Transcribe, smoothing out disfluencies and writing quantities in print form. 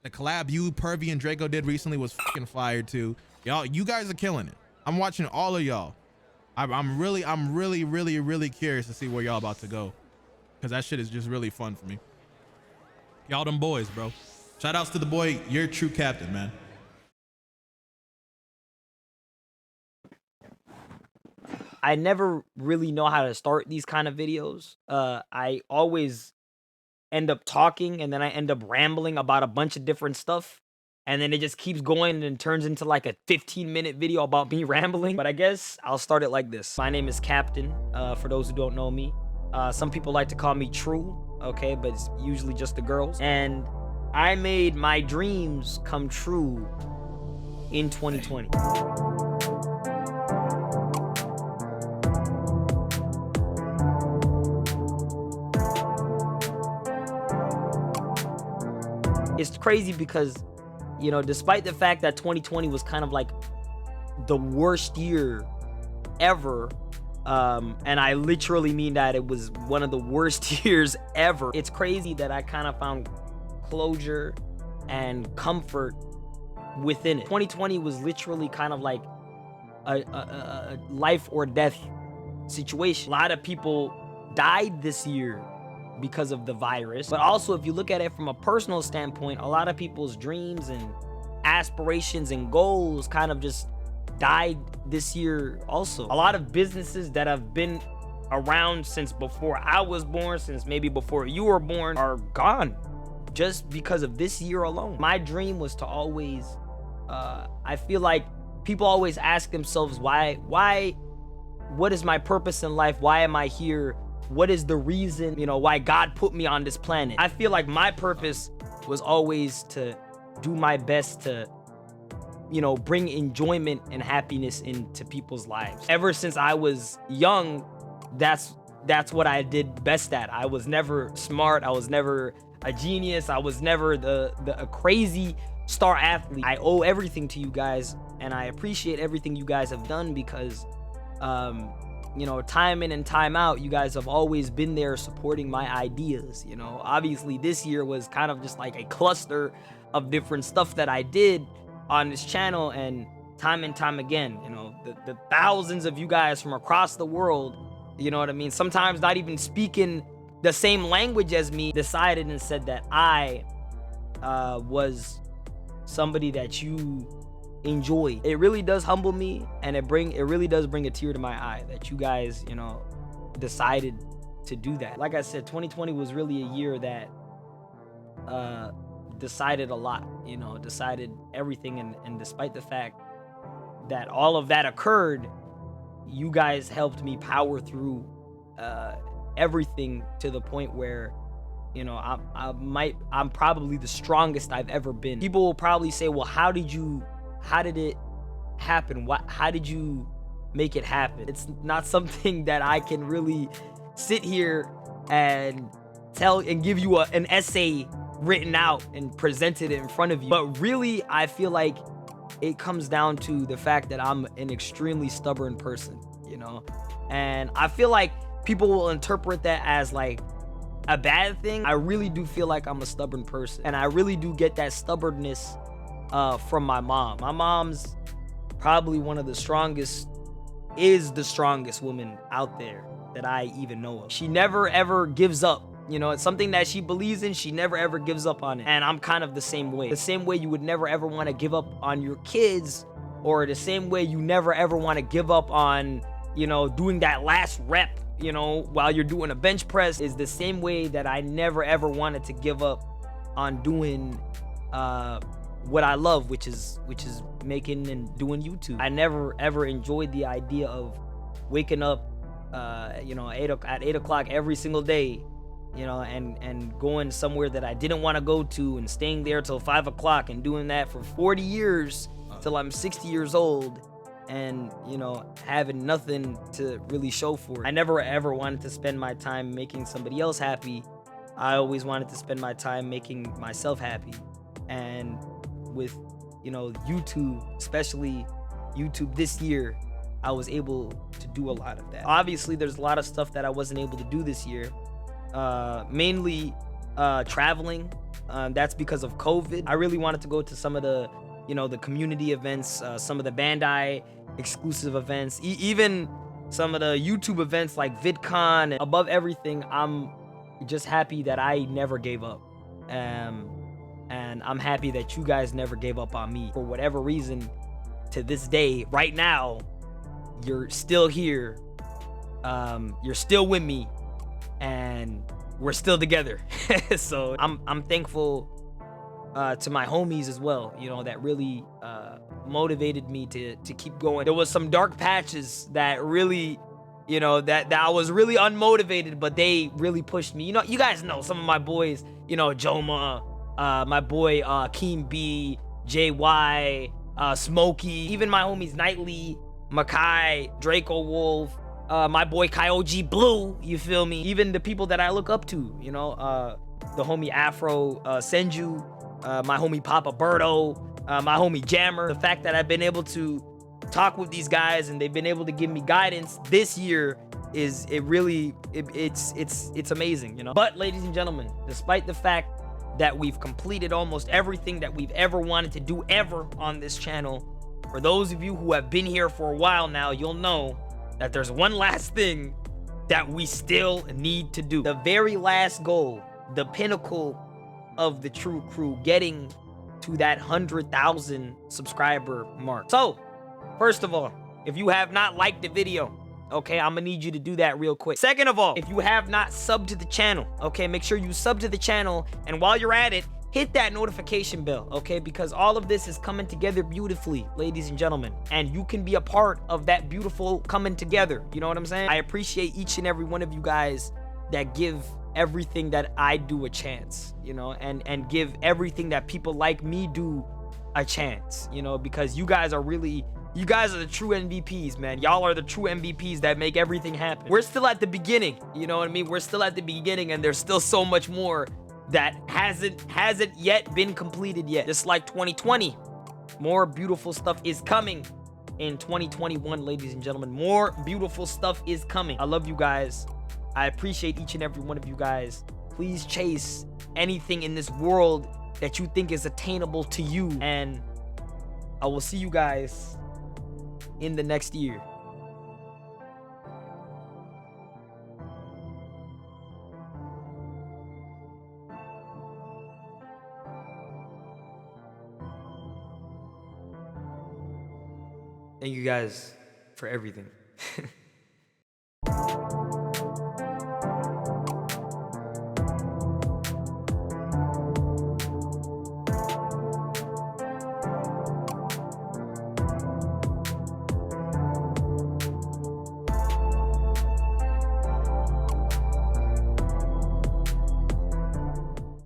The collab you, Pervy, and Draco did recently was fucking fire too. Y'all, you guys are killing it. I'm watching all of y'all. I'm really curious to see where y'all about to go, because that shit is just really fun for me. Y'all them boys, bro. Shout outs to the boy, you're true captain, man. I never really know how to start these kind of videos. I always end up talking and then I end up rambling about a bunch of different stuff. And then it just keeps going and turns into like a 15-minute video about me rambling. But I guess I'll start it like this. My name is Captain, for those who don't know me. Some people like to call me TREW, okay? But it's usually just the girls. And I made my dreams come true in 2020. It's crazy because, you know, despite the fact that 2020 was kind of like the worst year ever, and I literally mean that it was one of the worst years ever, it's crazy that I kind of found closure and comfort within it. 2020 was literally kind of like a life or death situation. A lot of people died this year because of the virus, but also if you look at it from a personal standpoint, a lot of people's dreams and aspirations and goals kind of just died this year also. A lot of businesses that have been around since before I was born, since maybe before you were born, are gone just because of this year alone. My dream was to always, I feel like people always ask themselves, why, what is my purpose in life? Why am I here? What is the reason, you know, why God put me on this planet? I feel like my purpose was always to do my best to, you know, bring enjoyment and happiness into people's lives. Ever since I was young, that's what I did best at. I was never smart. I was never a genius. I was never a crazy star athlete. I owe everything to you guys, and I appreciate everything you guys have done because, you know, time in and time out, you guys have always been there supporting my ideas. You know, obviously this year was kind of just like a cluster of different stuff that I did on this channel, and time and time again, you know, the thousands of you guys from across the world, you know what I mean, sometimes not even speaking the same language as me, decided and said that I was somebody that you enjoy. It really does humble me, and it really does bring a tear to my eye that you guys, you know, decided to do that. Like I said, 2020 was really a year that decided a lot, you know, decided everything, and despite the fact that all of that occurred, you guys helped me power through everything to the point where, you know, I'm probably the strongest I've ever been. People will probably say, well, how did it happen? How did you make it happen? It's not something that I can really sit here and tell and give you an essay written out and presented it in front of you. But really, I feel like it comes down to the fact that I'm an extremely stubborn person, you know? And I feel like people will interpret that as like a bad thing. I really do feel like I'm a stubborn person, and I really do get that stubbornness from my mom. My mom's probably is the strongest woman out there that I even know of. She never ever gives up. You know, it's something that she believes in. She never ever gives up on it. And I'm kind of the same way. The same way you would never ever want to give up on your kids, or the same way you never ever want to give up on, you know, doing that last rep, you know, while you're doing a bench press, is the same way that I never ever wanted to give up on doing what I love, which is making and doing YouTube. I never ever enjoyed the idea of waking up, you know, at 8 o'clock every single day, you know, and going somewhere that I didn't want to go to and staying there till 5 o'clock and doing that for 40 years till I'm 60 years old, and, you know, having nothing to really show for it. I never ever wanted to spend my time making somebody else happy. I always wanted to spend my time making myself happy. And with, you know, YouTube, especially YouTube this year, I was able to do a lot of that. Obviously, there's a lot of stuff that I wasn't able to do this year. Mainly traveling. That's because of COVID. I really wanted to go to some of the, the community events, some of the Bandai exclusive events, even some of the YouTube events like VidCon. Above everything, I'm just happy that I never gave up. And I'm happy that you guys never gave up on me. For whatever reason, to this day, right now, you're still here. You're still with me, and we're still together. So I'm thankful to my homies as well, that really motivated me to keep going. There was some dark patches that really, that I was really unmotivated, but they really pushed me. You guys know some of my boys, Joma, my boy Keem B, JY, Smokey, even my homies Nightly, Makai, Draco Wolf, my boy Kyoji Blue, you feel me? Even the people that I look up to, the homie Afro Senju, my homie Papa Birdo, my homie Jammer. The fact that I've been able to talk with these guys and they've been able to give me guidance this year it's amazing, But ladies and gentlemen, despite the fact that we've completed almost everything that we've ever wanted to do ever on this channel, for those of you who have been here for a while now, you'll know that there's one last thing that we still need to do. The very last goal, the pinnacle of the TREW crew, getting to that 100,000 subscriber mark. So, first of all, if you have not liked the video, okay, I'm gonna need you to do that real quick. Second of all, if you have not subbed to the channel, okay, make sure you sub to the channel, and while you're at it, hit that notification bell, okay, because all of this is coming together beautifully, ladies and gentlemen, and you can be a part of that beautiful coming together, you know what I'm saying? I appreciate each and every one of you guys that give everything that I do a chance, and give everything that people like me do a chance, because you guys are the true MVPs, man. Y'all are the true MVPs that make everything happen. We're still at the beginning, you know what I mean? We're still at the beginning, and there's still so much more that hasn't yet been completed yet. Just like 2020, more beautiful stuff is coming in 2021, ladies and gentlemen. More beautiful stuff is coming. I love you guys. I appreciate each and every one of you guys. Please chase anything in this world that you think is attainable to you, and I will see you guys in the next year. Thank you guys for everything.